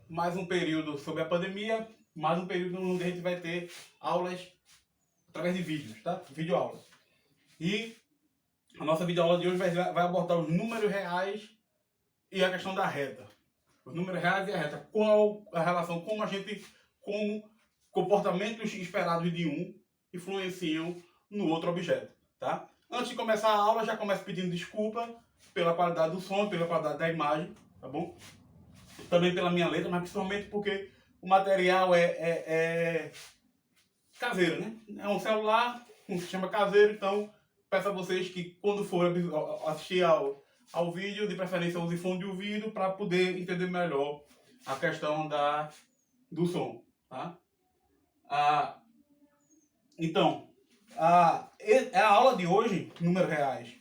Mais um período sobre a pandemia, mais um período onde a gente vai ter aulas através de vídeos, tá? Videoaulas. E a nossa videoaula de hoje vai abordar os números reais e a questão da reta. Os números reais e a reta. Qual a relação, como comportamentos esperados de um influenciam no outro objeto, tá? Antes de começar a aula, já começo pedindo desculpa pela qualidade do som, pela qualidade da imagem, tá bom? Também pela minha letra, mas principalmente porque o material é caseiro, né? É um celular, um sistema caseiro, então peço a vocês que quando for assistir ao vídeo, de preferência use fone de ouvido para poder entender melhor a questão do som, tá? Então, a aula de hoje, números reais.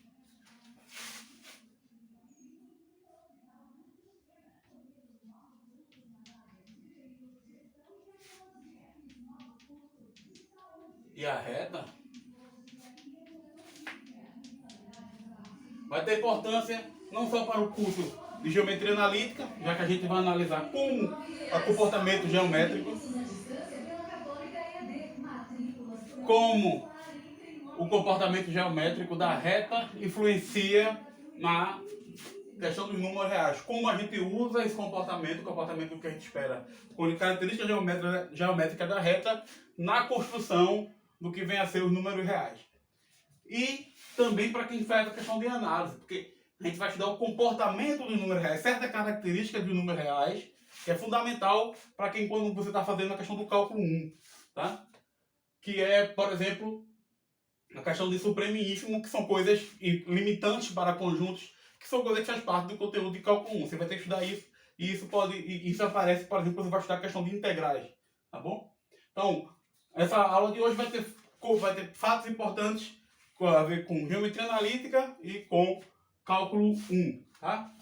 E a reta vai ter importância não só para o curso de geometria analítica, já que a gente vai analisar como o comportamento geométrico, como o comportamento geométrico da reta influencia na questão dos números reais. Como a gente usa esse comportamento, o comportamento que a gente espera, com características geométricas da reta, na construção do que vem a ser os números reais. E também para quem faz a questão de análise, porque a gente vai estudar o comportamento dos números reais, certas características dos números reais, que é fundamental para quem, quando você está fazendo a questão do cálculo 1, tá? Que é, por exemplo, a questão de supremo e ínfimo, que são coisas limitantes para conjuntos, que são coisas que fazem parte do conteúdo de cálculo 1. Você vai ter que estudar isso, e isso aparece, por exemplo, quando você vai estudar a questão de integrais, tá bom? Então, essa aula de hoje vai ter fatos importantes a ver com geometria analítica e com cálculo 1, tá?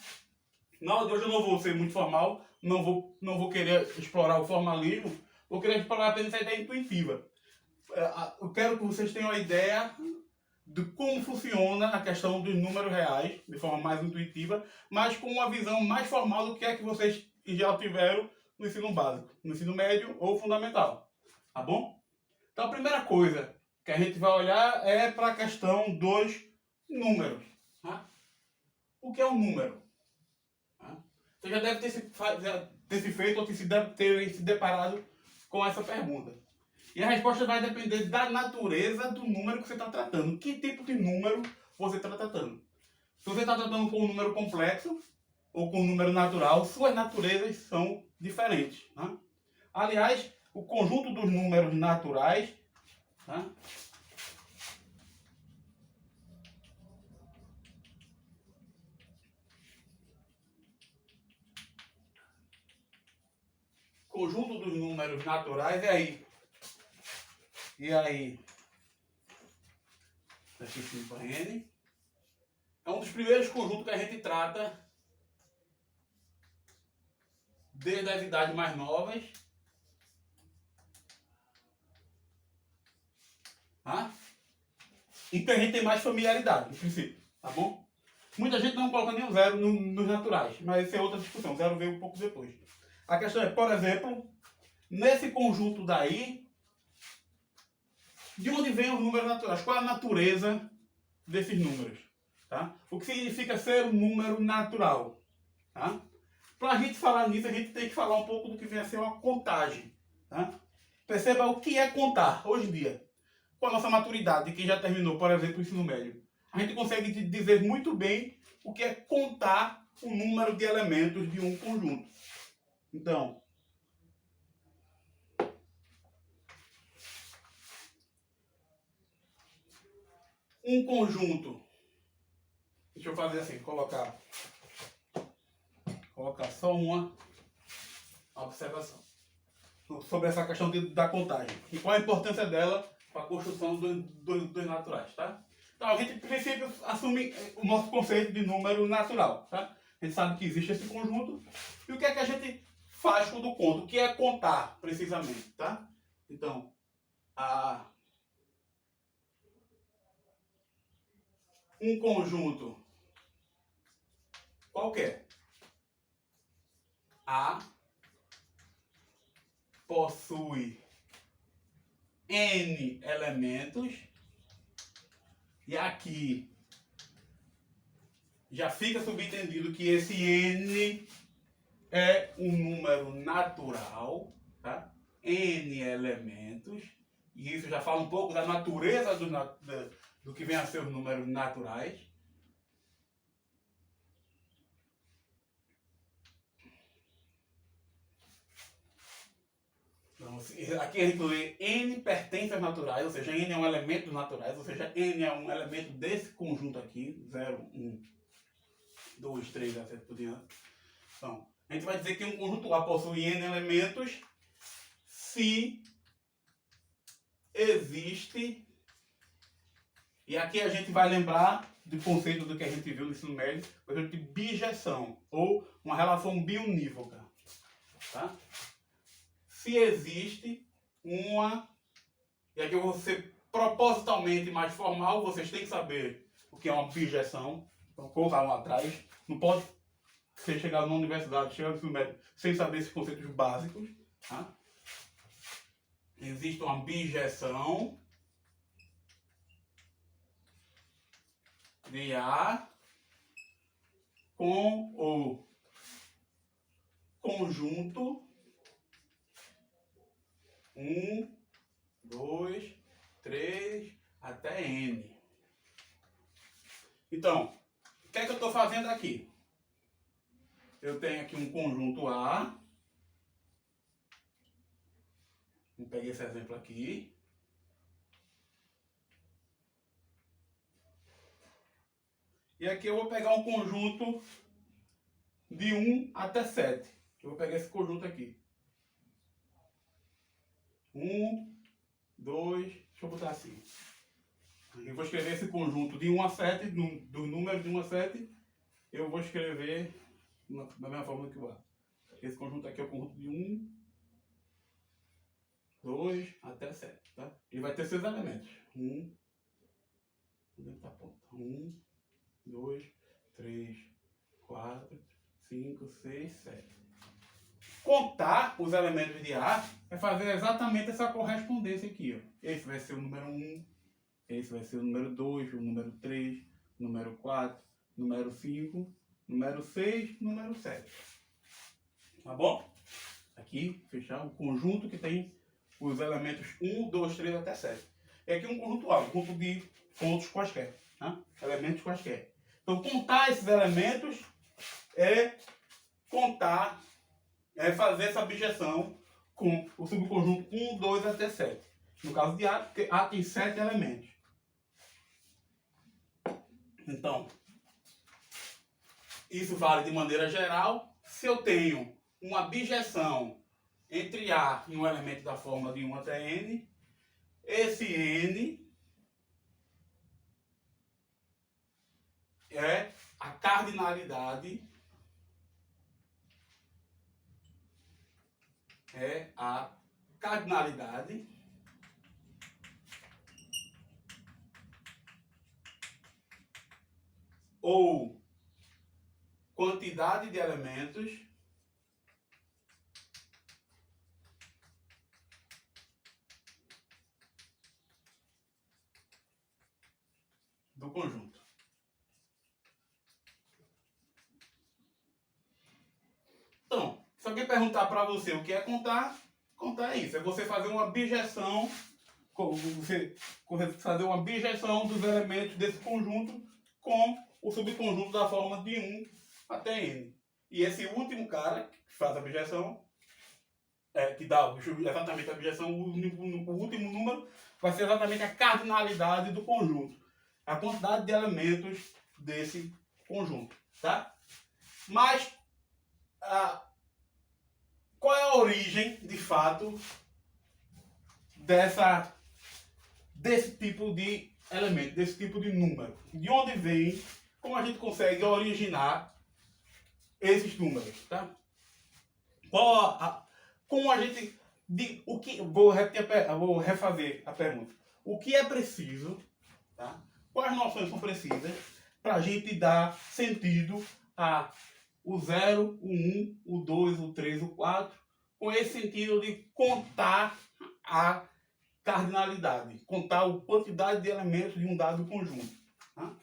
Na aula de hoje eu não vou ser muito formal, não vou querer explorar o formalismo, vou querer explorar apenas essa ideia intuitiva. Eu quero que vocês tenham a ideia de como funciona a questão dos números reais, de forma mais intuitiva, mas com uma visão mais formal do que é que vocês já tiveram no ensino básico, no ensino médio ou fundamental, tá bom? Então a primeira coisa que a gente vai olhar é para a questão dos números. Tá? O que é um número? Tá? Você já deve ter se feito ou ter se deparado com essa pergunta. E a resposta vai depender da natureza do número que você está tratando. Que tipo de número você está tratando? Se você está tratando com um número complexo ou com um número natural, suas naturezas são diferentes. Tá? Aliás, o conjunto dos números naturais, tá? Conjunto dos números naturais e aí N é um dos primeiros conjuntos que a gente trata desde as idades mais novas, tá? E que a gente tem mais familiaridade, no princípio, tá bom? Muita gente não coloca nem o zero nos naturais, mas isso é outra discussão, o zero veio um pouco depois. A questão é, por exemplo, nesse conjunto daí, de onde vem os números naturais? Qual é a natureza desses números? Tá? O que significa ser um número natural? Tá? Para a gente falar nisso, a gente tem que falar um pouco do que vem a ser uma contagem. Tá? Perceba o que é contar hoje em dia. Com a nossa maturidade, quem já terminou, por exemplo, o ensino médio, a gente consegue dizer muito bem o que é contar o número de elementos de um conjunto. Então, um conjunto, deixa eu fazer assim, colocar só uma observação sobre essa questão da contagem e qual a importância dela para a construção dos naturais, tá? Então a gente, em princípio, assume o nosso conceito de número natural, tá? A gente sabe que existe esse conjunto e o que é que a gente faz quando conta? O que é contar, precisamente, tá? Então, um conjunto qualquer, A, possui N elementos. E aqui já fica subentendido que esse N é um número natural, tá? N elementos. E isso já fala um pouco da natureza do que vem a ser os números naturais. Então, aqui a gente inclui N pertences naturais, ou seja, N é um elemento dos naturais, ou seja, N é um elemento desse conjunto aqui, 0, 1, 2, 3, assim por diante. Então, a gente vai dizer que um conjunto A possui N elementos se existe, e aqui a gente vai lembrar do conceito do que a gente viu no ensino médio, por exemplo, de bijeção, ou uma relação biunívoca. Tá? Se existe uma, e aqui eu vou ser propositalmente mais formal, vocês têm que saber o que é uma bijeção, então colocar lá atrás, não pode você chegar numa universidade, chegar no ensino médio, sem saber esses conceitos básicos. Tá? Existe uma bijeção de A com o conjunto 1, 2, 3, até N. Então, o que é que eu estou fazendo aqui? Eu tenho aqui um conjunto A. Vou pegar esse exemplo aqui. E aqui eu vou pegar um conjunto de 1 até 7. Eu vou pegar esse conjunto aqui. 1, 2, deixa eu botar assim. Eu vou escrever esse conjunto de 1 a 7, do número de 1 a 7, eu vou escrever da mesma forma que o A. Esse conjunto aqui é o conjunto de 1, 2 até 7. Tá? Ele vai ter 6 elementos. 1, 2, 3, 4, 5, 6, 7. Contar os elementos de A é fazer exatamente essa correspondência aqui. Ó. Esse vai ser o número 1, esse vai ser o número 2, o número 3, o número 4, o número 5, o número 6, o número 7. Tá bom? Aqui, fechar o conjunto que tem os elementos 1, 2, 3 até 7. É aqui um conjunto A, um conjunto de pontos quaisquer. Tá? Elementos quaisquer. Então, contar esses elementos é contar, é fazer essa objeção com o subconjunto 1, 2 até 7. No caso de A, porque A tem 7 elementos. Então, isso vale de maneira geral. Se eu tenho uma bijeção entre A e um elemento da fórmula de 1 até N, esse N é a cardinalidade, ou quantidade de elementos do conjunto. Então, se alguém perguntar para você o que é contar, contar é isso. É você fazer uma bijeção, você fazer uma bijeção dos elementos desse conjunto com o subconjunto da forma de 1 até N. E esse último cara que faz a bijeção, que dá exatamente a bijeção, o último número, vai ser exatamente a cardinalidade do conjunto. A quantidade de elementos desse conjunto. Tá? Mas, qual é a origem, de fato, desse tipo de elemento, desse tipo de número? De onde vem, como a gente consegue originar esses números? Tá? Como a gente... vou refazer a pergunta. O que é preciso, tá? Quais noções são precisas para a gente dar sentido a o 0, o 1, o 2, o 3, o 4, com esse sentido de contar a cardinalidade, contar a quantidade de elementos de um dado conjunto. Tá?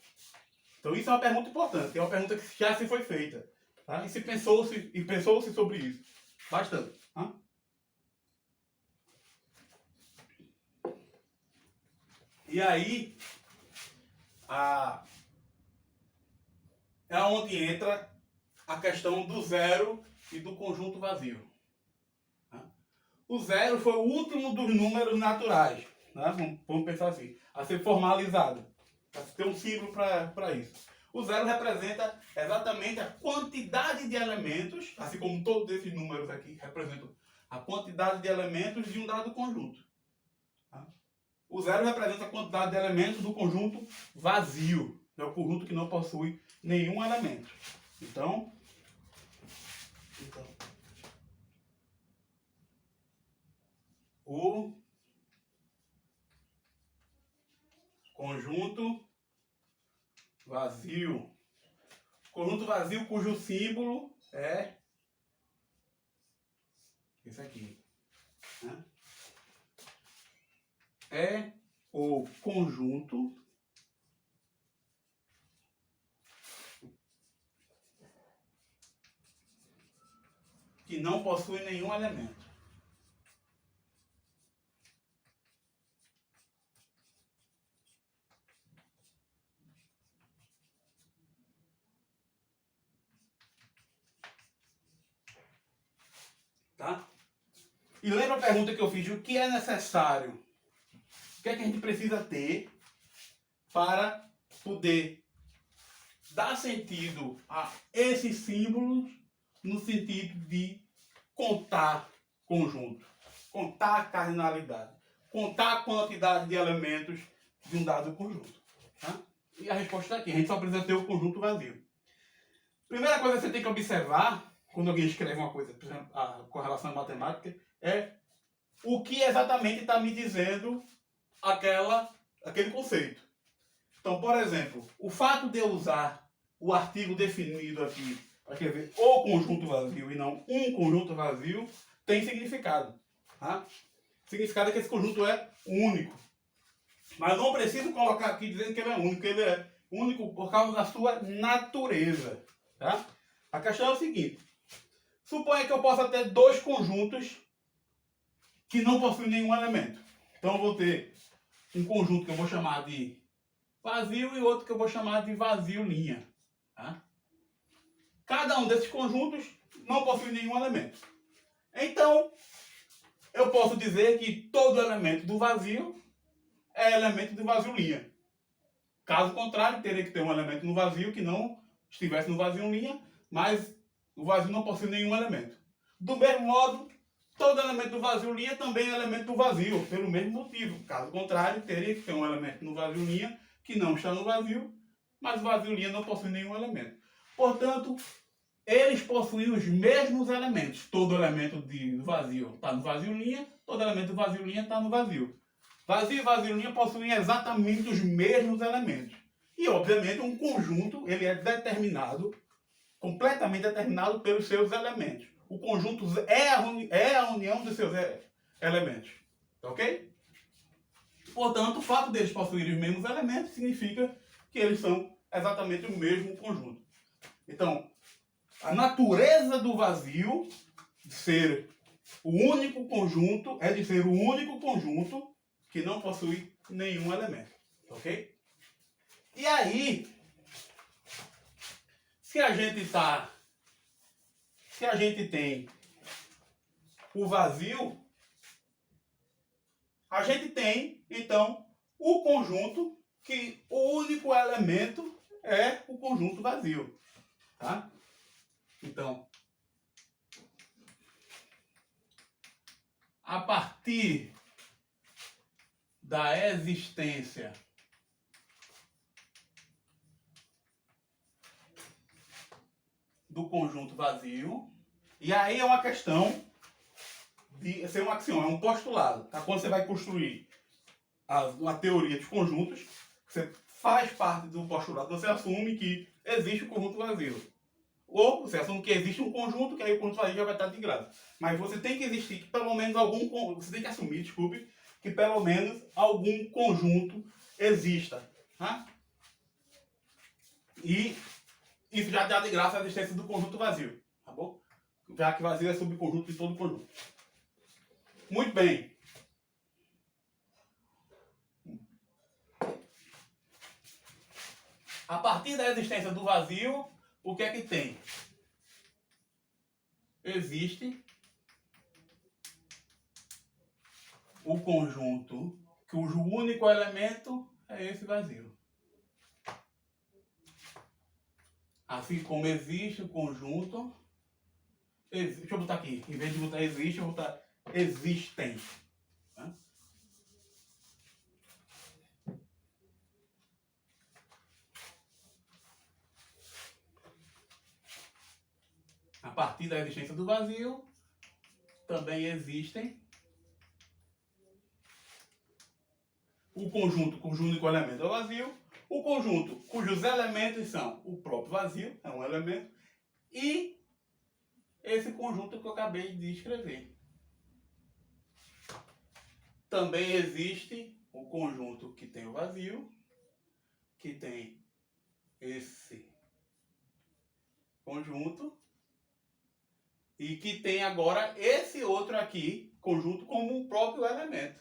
Então isso é uma pergunta importante, é uma pergunta que já se foi feita. Tá? E pensou-se sobre isso. Bastante. Tá? E aí, é onde entra a questão do zero e do conjunto vazio. Tá? O zero foi o último dos números naturais. Tá? Vamos pensar assim, a ser formalizado. Para ter um símbolo para isso. O zero representa exatamente a quantidade de elementos, assim como todos esses números aqui representam a quantidade de elementos de um dado conjunto. Tá? O zero representa a quantidade de elementos do conjunto vazio. É o conjunto que não possui nenhum elemento. Então o conjunto vazio. Conjunto vazio cujo símbolo é esse aqui. Né? É o conjunto que não possui nenhum elemento. Tá? E lembra a pergunta que eu fiz, o que é necessário? O que é que a gente precisa ter para poder dar sentido a esses símbolos no sentido de contar conjunto, contar a cardinalidade, contar a quantidade de elementos de um dado conjunto. Tá? E a resposta está aqui, a gente só precisa ter o conjunto vazio. Primeira coisa que você tem que observar, quando alguém escreve uma coisa, por exemplo, a correlação em matemática, é o que exatamente está me dizendo aquele conceito. Então, por exemplo, o fato de eu usar o artigo definido aqui para escrever o conjunto vazio e não um conjunto vazio tem significado. Tá? O significado é que esse conjunto é único. Mas não preciso colocar aqui dizendo que ele é único. Ele é único por causa da sua natureza. Tá? A questão é o seguinte. Suponha que eu possa ter dois conjuntos que não possuem nenhum elemento. Então eu vou ter um conjunto que eu vou chamar de vazio e outro que eu vou chamar de vazio linha. Tá? Cada um desses conjuntos não possui nenhum elemento. Então, eu posso dizer que todo elemento do vazio é elemento do vazio linha. Caso contrário, teria que ter um elemento no vazio que não estivesse no vazio linha, mas o vazio não possui nenhum elemento. Do mesmo modo, todo elemento do vazio linha também é elemento do vazio, pelo mesmo motivo. Caso contrário, teria que ter um elemento no vazio linha que não está no vazio, mas o vazio linha não possui nenhum elemento. Portanto, eles possuem os mesmos elementos. Todo elemento do vazio está no vazio linha, todo elemento do vazio linha está no vazio. Vazio e vazio linha possuem exatamente os mesmos elementos. E, obviamente, um conjunto ele é determinado, completamente determinado pelos seus elementos. O conjunto é a união dos seus elementos. Ok? Portanto, o fato deles possuírem os mesmos elementos significa que eles são exatamente o mesmo conjunto. Então, a natureza do vazio de ser o único conjunto é de ser o único conjunto que não possui nenhum elemento. Ok? E aí, se a gente tem o vazio, a gente tem, então, o conjunto que o único elemento é o conjunto vazio. Tá? Então, a partir da existência do conjunto vazio, e aí é uma questão de ser um axioma, é um postulado. Tá? Quando você vai construir uma teoria dos conjuntos, você faz parte do postulado, você assume que existe o conjunto vazio. Ou você assume que existe um conjunto, que aí o conjunto vazio já vai estar de graça. Mas você tem que existir que pelo menos algum. Você tem que assumir, desculpe, que pelo menos algum conjunto exista. Tá? E isso já dá de graça a existência do conjunto vazio. Tá bom? Já que vazio é subconjunto de todo conjunto. Muito bem. A partir da existência do vazio, o que é que tem? Existe o conjunto cujo único elemento é esse vazio. Assim como existe o conjunto... Deixa eu botar aqui. Em vez de botar existe, eu vou botar existem. Tá? A partir da existência do vazio, também existem o conjunto cujo único elemento é o vazio, o conjunto cujos elementos são o próprio vazio, é um elemento, e esse conjunto que eu acabei de escrever. Também existe o conjunto que tem o vazio, que tem esse conjunto, e que tem agora esse outro aqui, conjunto, como um próprio elemento.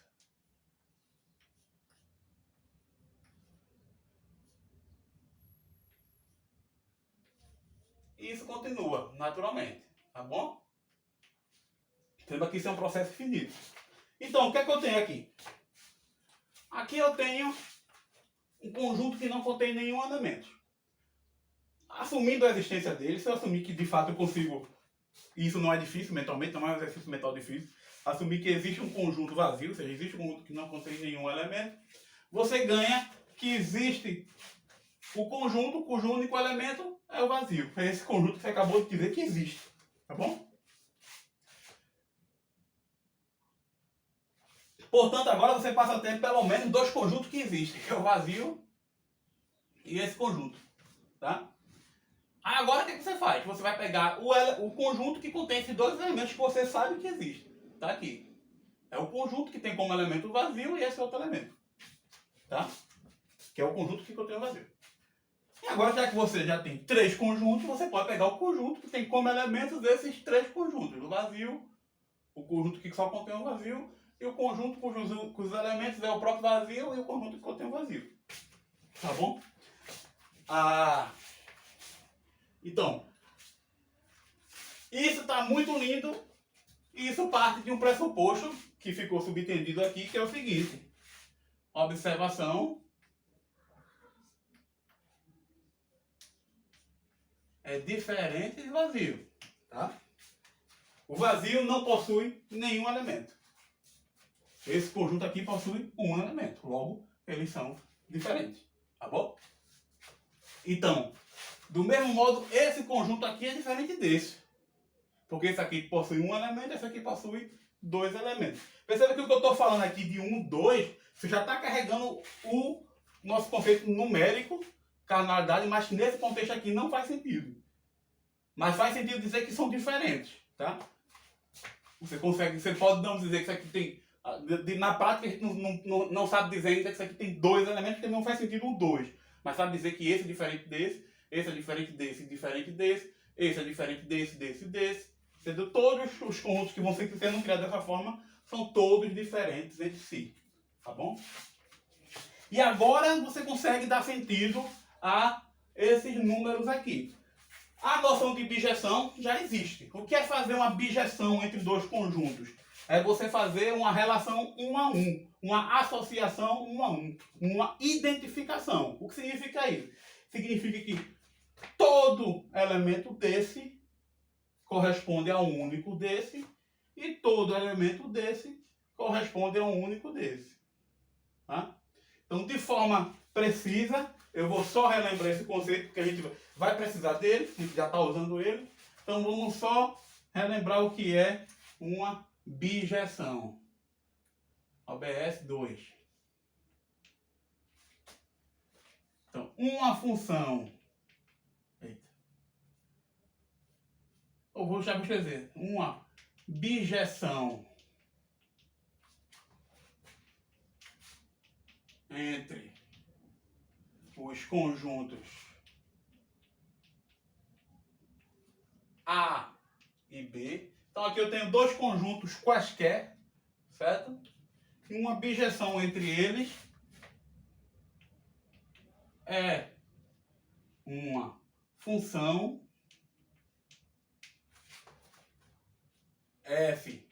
E isso continua, naturalmente. Tá bom? Lembra que isso é um processo finito. Então, o que é que eu tenho aqui? Aqui eu tenho um conjunto que não contém nenhum elemento. Assumindo a existência dele, se eu assumir que de fato eu consigo, e isso não é difícil mentalmente, não é um exercício mental difícil, assumir que existe um conjunto vazio, ou seja, existe um conjunto que não contém nenhum elemento, você ganha que existe o conjunto cujo único elemento é o vazio. É esse conjunto que você acabou de dizer que existe. Tá bom? Portanto, agora você passa a ter pelo menos dois conjuntos que existem, que é o vazio e esse conjunto. Tá? Aí agora o que você faz? Você vai pegar o conjunto que contém esses dois elementos que você sabe que existem. Tá aqui. É o conjunto que tem como elemento o vazio e esse outro elemento. Tá? Que é o conjunto que contém o vazio. E agora, já que você já tem três conjuntos, você pode pegar o conjunto que tem como elementos esses três conjuntos. O vazio, o conjunto que só contém o vazio, e o conjunto cujos elementos é o próprio vazio e o conjunto que contém o vazio. Tá bom? Então, isso está muito lindo e isso parte de um pressuposto que ficou subentendido aqui, que é o seguinte. Observação é diferente de vazio. Tá? O vazio não possui nenhum elemento. Esse conjunto aqui possui um elemento. Logo, eles são diferentes. Tá bom? Então, do mesmo modo, esse conjunto aqui é diferente desse. Porque esse aqui possui um elemento, esse aqui possui dois elementos. Perceba que o que eu estou falando aqui de 1, 2, você já está carregando o nosso conceito numérico, cardinalidade, mas nesse contexto aqui não faz sentido. Mas faz sentido dizer que são diferentes. Tá? Você pode não dizer que isso aqui tem... Na prática, a gente não sabe dizer ainda que isso aqui tem dois elementos, porque não faz sentido um dois. Mas sabe dizer que esse é diferente desse, esse é diferente desse, diferente desse, esse é diferente desse, desse, desse. Entendeu? Todos os conjuntos que vão ser sendo criados dessa forma são todos diferentes entre si. Tá bom? E agora você consegue dar sentido a esses números aqui. A noção de bijeção já existe. O que é fazer uma bijeção entre dois conjuntos? É você fazer uma relação 1 a 1, uma associação 1 a 1, uma identificação. O que significa isso? Significa que todo elemento desse corresponde a um único desse e todo elemento desse corresponde a um único desse. Tá? Então, de forma precisa, eu vou só relembrar esse conceito, porque a gente vai precisar dele, a gente já está usando ele. Então, vamos só relembrar o que é uma bijeção. OBS 2. Então, uma função eu vou já escrever uma bijeção entre os conjuntos A e B. Então aqui eu tenho dois conjuntos quaisquer, certo? E uma bijeção entre eles é uma função f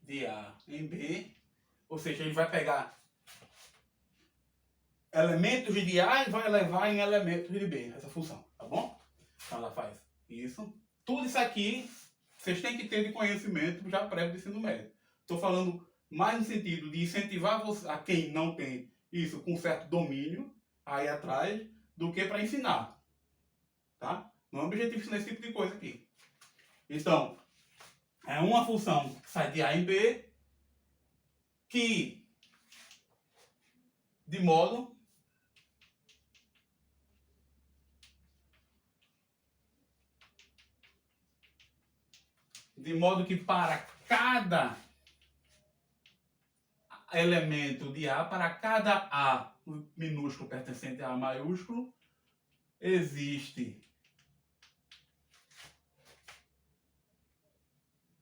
de A em B, ou seja, ele vai pegar elementos de A e vai levar em elementos de B, essa função, tá bom? Então ela faz isso. Tudo isso aqui vocês têm que ter de conhecimento já prévio do ensino médio. Estou falando mais no sentido de incentivar a quem não tem isso com certo domínio aí atrás, do que para ensinar. Tá? Não é objetivo ensinar esse tipo de coisa aqui. Então, é uma função que sai de A em B, que de modo que para cada elemento de A, para cada A minúsculo pertencente a A maiúsculo, existe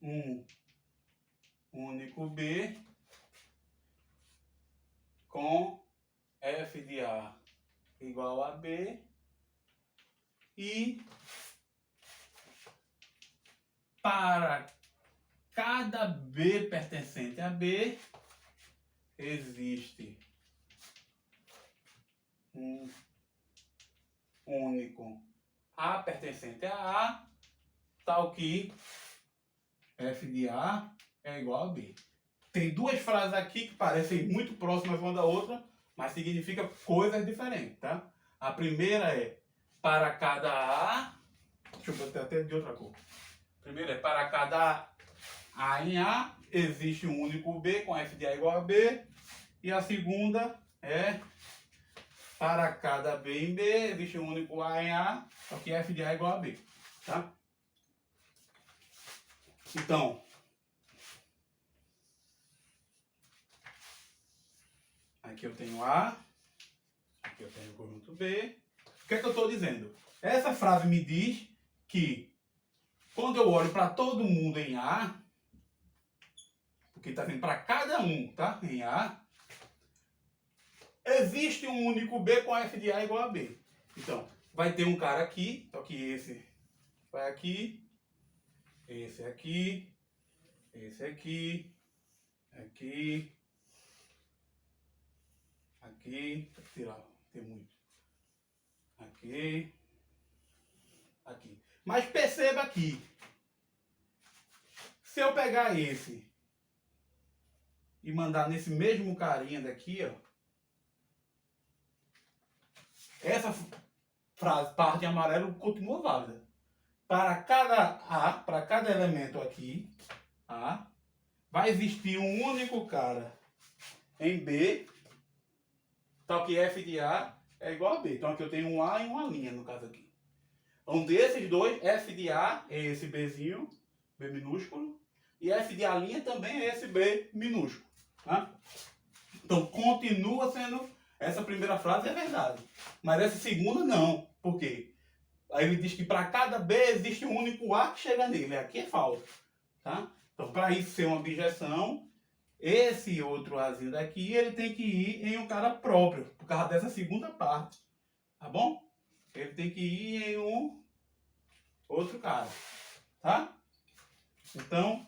um único B com f de A igual a B e para cada B pertencente a B existe um único A pertencente a A, tal que f de A é igual a B. Tem duas frases aqui que parecem muito próximas uma da outra, mas significam coisas diferentes, tá? A primeira é para cada A, deixa eu botar até de outra cor. A primeira é para cada A em A existe um único B com f de A igual a B. E a segunda é para cada B em B existe um único A em A, só que f de A igual a B, tá? Então, aqui eu tenho A, aqui eu tenho o conjunto B. O que é que eu estou dizendo? Essa frase me diz que quando eu olho para todo mundo em A, porque está sendo para cada um, tá? Em A, existe um único B com f de A igual a B. Então, vai ter um cara aqui, só que esse vai aqui, esse aqui, esse aqui, aqui, aqui, tirar, tem muito, aqui, aqui. Mas perceba aqui, se eu pegar esse e mandar nesse mesmo carinha daqui, ó, essa frase, parte em amarelo, continua válida. Para cada A, para cada elemento aqui, A, vai existir um único cara em B, tal que f de A é igual a B. Então aqui eu tenho um A e uma linha, no caso aqui. Um desses dois, f de A é esse Bzinho, B minúsculo, e f de A' também é esse B minúsculo. Tá? Então continua sendo, essa primeira frase é verdade, mas essa segunda não. Por quê? Aí ele diz que para cada B existe um único A que chega nele. Aqui é falso. Tá? Então para isso ser uma bijeção, esse outro Azinho daqui, ele tem que ir em um cara próprio, por causa dessa segunda parte. Tá bom? Ele tem que ir em um outro cara. Tá? Então,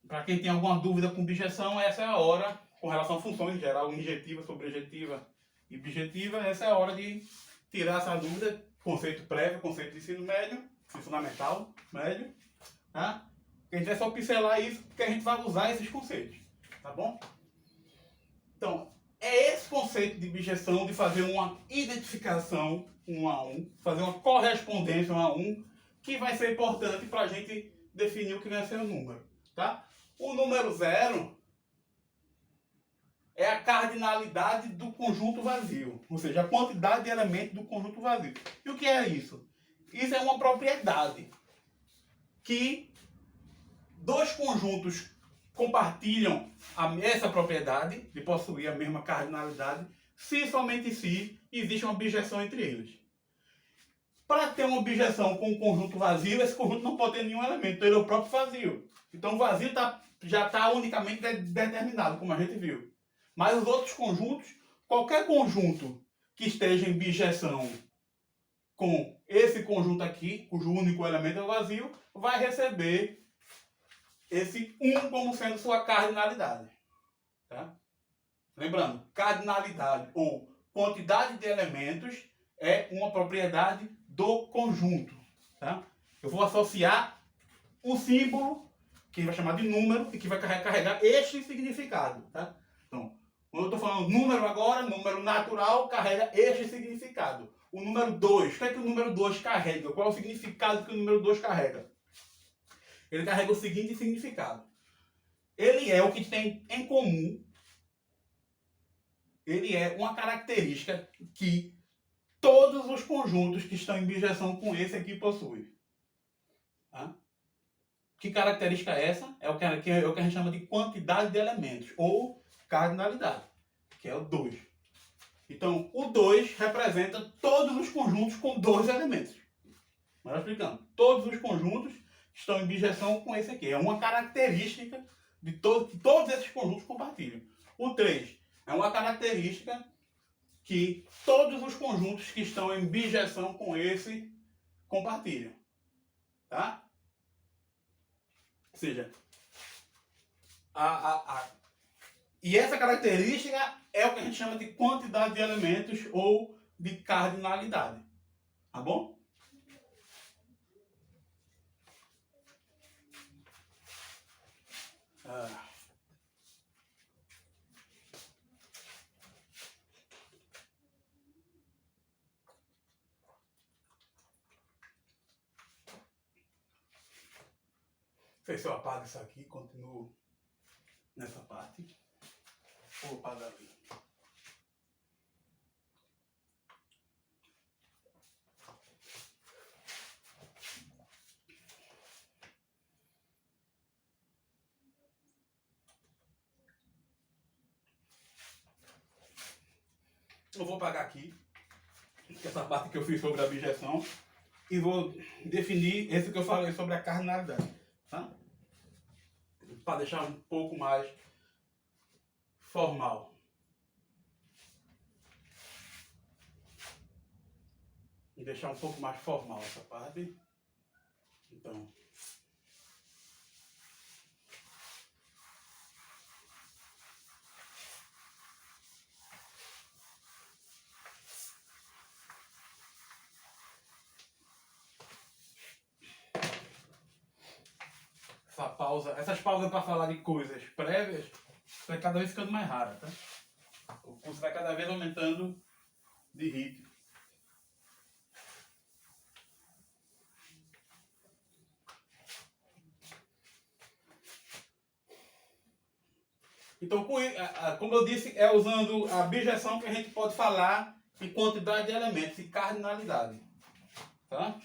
para quem tem alguma dúvida com bijeção, essa é a hora, com relação a funções em geral, injetiva, sobrejetiva e bijetiva, essa é a hora de tirar essa dúvida, conceito prévio, conceito de ensino médio, ensino fundamental, médio, tá? A gente vai só pincelar isso, porque a gente vai usar esses conceitos, tá bom? Então, é esse conceito de bijeção, de fazer uma identificação 1 a 1, fazer uma correspondência 1 a 1, que vai ser importante para a gente definir o que vai ser o número, tá? O número 0 é a cardinalidade do conjunto vazio, ou seja, a quantidade de elementos do conjunto vazio. E o que é isso? Isso é uma propriedade que dois conjuntos compartilham essa propriedade de possuir a mesma cardinalidade, se somente se existe uma objeção entre eles. Para ter uma objeção com um conjunto vazio, esse conjunto não pode ter nenhum elemento, ele é o próprio vazio. Então o vazio já está unicamente determinado, como a gente viu. Mas os outros conjuntos, qualquer conjunto que esteja em bijeção com esse conjunto aqui, cujo único elemento é o vazio, vai receber esse 1 como sendo sua cardinalidade. Tá? Lembrando, cardinalidade ou quantidade de elementos é uma propriedade do conjunto. Tá? Eu vou associar um símbolo que vai chamar de número e que vai carregar este significado. Tá? Então, quando eu estou falando número agora, número natural carrega este significado. O número 2, o que é que o número 2 carrega? Qual é o significado que o número 2 carrega? Ele carrega o seguinte significado. Ele é o que tem em comum. Ele é uma característica que todos os conjuntos que estão em bijeção com esse aqui possuem. Tá? Que característica é essa? É o que a gente chama de quantidade de elementos, ou cardinalidade, que é o 2. Então, o 2 representa todos os conjuntos com 2 elementos. Mas explicando, todos os conjuntos estão em bijeção com esse aqui. É uma característica de que todos esses conjuntos compartilham. O 3 é uma característica que todos os conjuntos que estão em bijeção com esse compartilham. Tá? Ou seja, e essa característica é o que a gente chama de quantidade de elementos ou de cardinalidade. Tá bom? Não sei se eu apago isso aqui e continuo nessa parte. Ou apagar ali. Eu vou apagar aqui essa parte que eu fiz sobre a objeção e vou definir esse que eu falei sobre a cardinalidade. Tá? Para deixar um pouco mais formal. E deixar um pouco mais formal essa parte. Então, essas pausas para falar de coisas prévias vai cada vez ficando mais rara, tá? O curso vai cada vez aumentando de ritmo. Então, como eu disse, é usando a bijeção que a gente pode falar em quantidade de elementos e cardinalidade. Tá?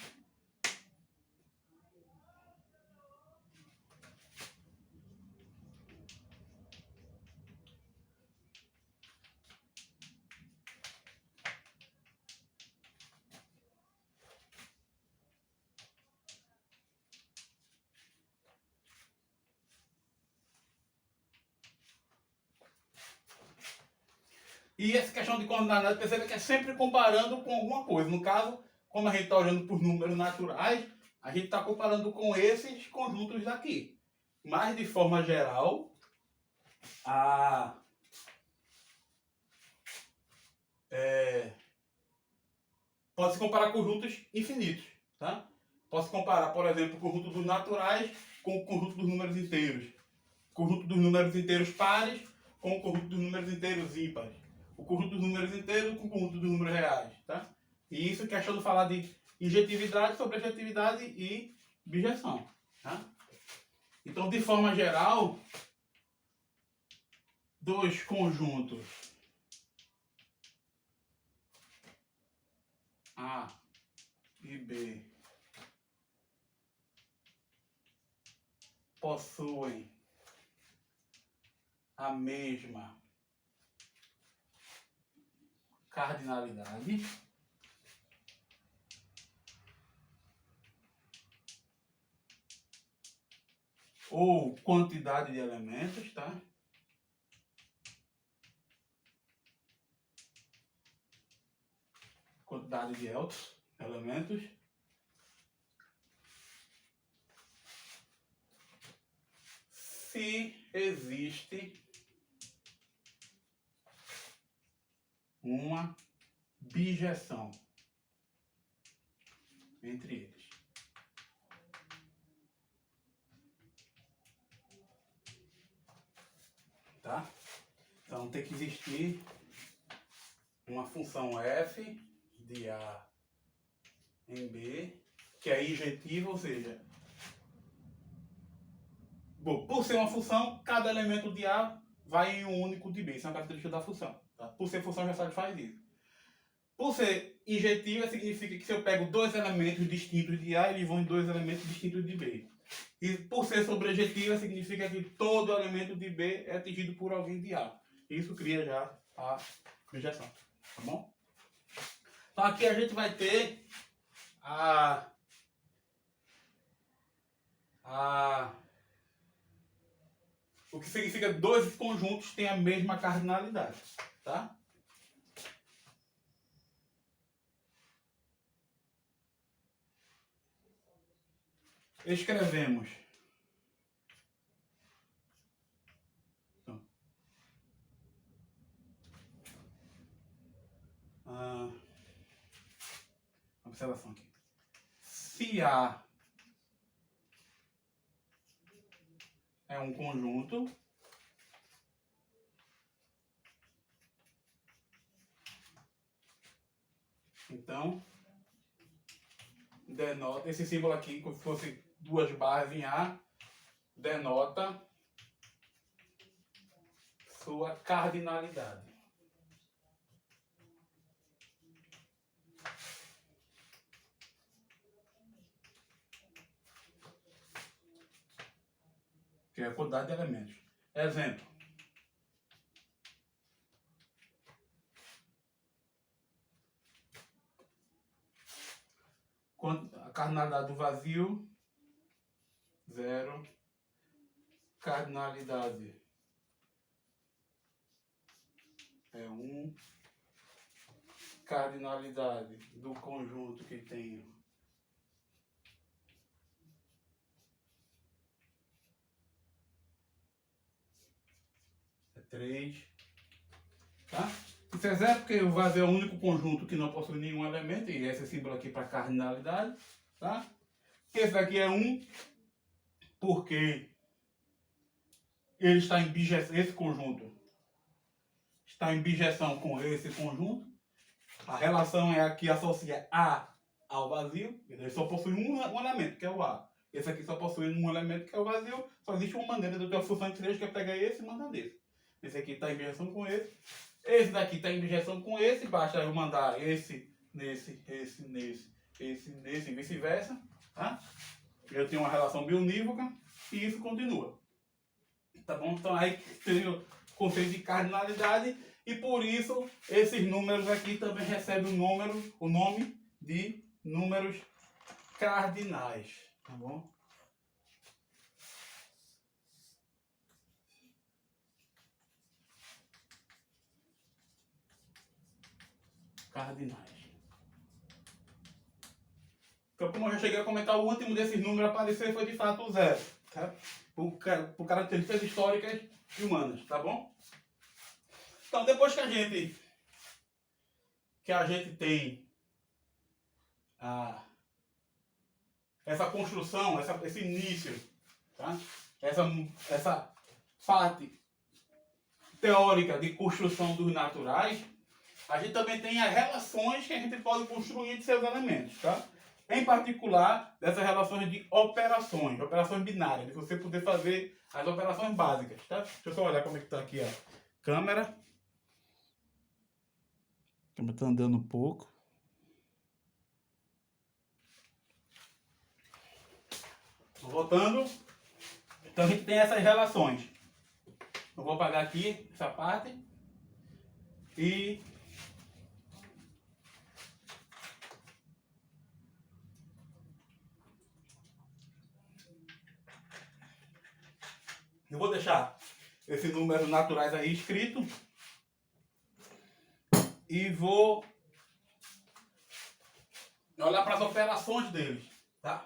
E essa questão de cardinalidade, percebe que é sempre comparando com alguma coisa. No caso, como a gente está olhando por números naturais, a gente está comparando com esses conjuntos daqui. Mas, de forma geral, pode-se comparar conjuntos infinitos. Tá? Posso comparar, por exemplo, o conjunto dos naturais com o conjunto dos números inteiros. O conjunto dos números inteiros pares com o conjunto dos números inteiros ímpares. O conjunto dos números inteiros com o conjunto dos números reais. Tá? E isso questão de falar de injetividade, sobrejetividade e bijeção. Tá? Então, de forma geral, dois conjuntos A e B possuem a mesma cardinalidade, ou quantidade de elementos, tá? Quantidade de elementos. Se existe uma bijeção entre eles. Tá? Então tem que existir uma função f de A em B, que é injetiva, ou seja, bom, por ser uma função, cada elemento de A vai em um único de B. Isso é uma característica da função. Tá? Por ser função, já satisfaz isso. Por ser injetiva, significa que se eu pego dois elementos distintos de A, eles vão em dois elementos distintos de B. E por ser sobrejetiva, significa que todo elemento de B é atingido por alguém de A. Isso cria já a bijeção. Tá bom? Então aqui a gente vai ter o que significa que dois conjuntos têm a mesma cardinalidade. Tá? Escrevemos. Então, observação aqui. Se A é um conjunto, então denota esse símbolo aqui, como se fosse duas barras em A, denota sua cardinalidade. Que é a quantidade de elementos. Exemplo. A cardinalidade do vazio, 0. Cardinalidade é 1. Cardinalidade do conjunto que tem é 3. Tá? Isso é 0 porque o vazio é o único conjunto que não possui nenhum elemento, e esse símbolo aqui para cardinalidade. Tá? Esse daqui é 1 porque ele está em bijeção, esse conjunto está em bijeção com esse conjunto. A relação é a que associa A ao vazio. Ele só possui um elemento, que é o A. Esse aqui só possui um elemento, que é o vazio. Só existe uma maneira de eu ter uma função de 3, que é pegar esse e mandar desse. Esse aqui está em bijeção com esse. Esse daqui está em bijeção com esse. Basta eu mandar esse nesse, esse nesse, esse nesse e vice-versa. Tá? Eu tenho uma relação biunívoca e isso continua. Tá bom? Então aí tem o conceito de cardinalidade e por isso esses números aqui também recebem o nome de números cardinais. Tá bom? Cardinais. Então, como eu já cheguei a comentar, o último desses números a aparecer foi de fato o 0. Tá? Por características históricas e humanas, tá bom? Então, depois que a gente tem essa construção, esse início, tá? essa parte teórica de construção dos naturais, a gente também tem as relações que a gente pode construir entre seus elementos, tá? Em particular, dessas relações de operações binárias, de você poder fazer as operações básicas, tá? Deixa eu só olhar como é que está aqui, ó. câmera. A câmera está andando um pouco. Voltando. Então a gente tem essas relações. Eu vou apagar aqui essa parte. E eu vou deixar esses números naturais aí escritos. E vou olhar para as operações deles, tá?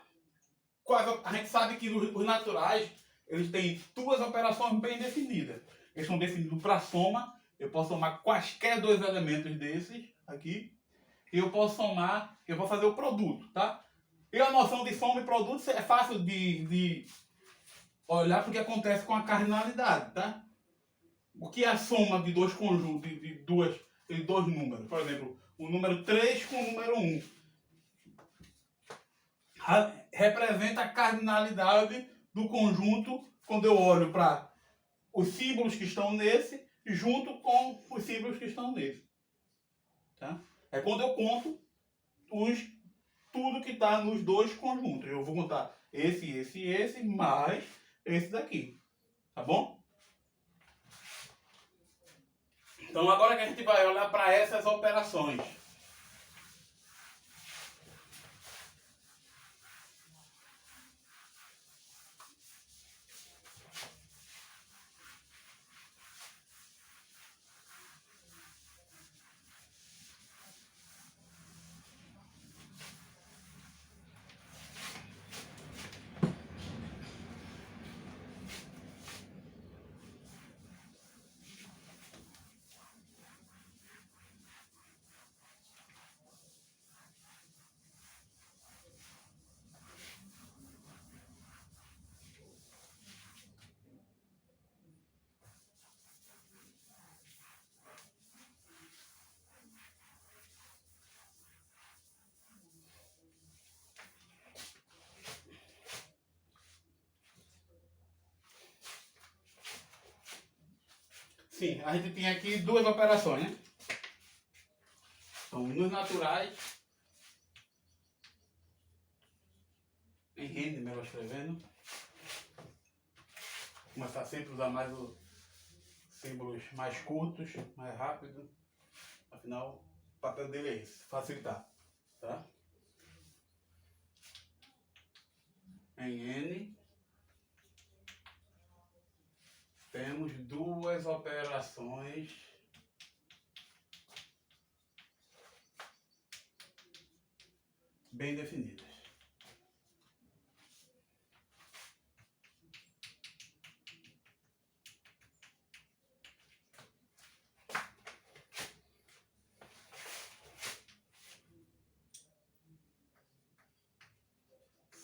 A gente sabe que os naturais, eles têm duas operações bem definidas. Eles são definidos para soma. Eu posso somar quaisquer dois elementos desses aqui. E eu posso somar, eu vou fazer o produto, tá? E a noção de soma e produto é fácil de olhar porque acontece com a cardinalidade, tá? O que é a soma de dois conjuntos, de dois números? Por exemplo, o número 3 com o número 1. Representa a cardinalidade do conjunto quando eu olho para os símbolos que estão nesse junto com os símbolos que estão nesse. Tá? É quando eu conto tudo que está nos dois conjuntos. Eu vou contar esse, mais esse daqui. Tá bom? Então agora que a gente vai olhar para essas operações. Sim, a gente tem aqui duas operações, né? Então, nos naturais, em rende, eu vou escrevendo. Vou começar sempre a usar mais os símbolos mais curtos, mais rápido. Afinal, o papel dele é esse, facilitar. Tá? Em N, temos duas operações bem definidas.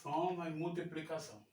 Soma e multiplicação.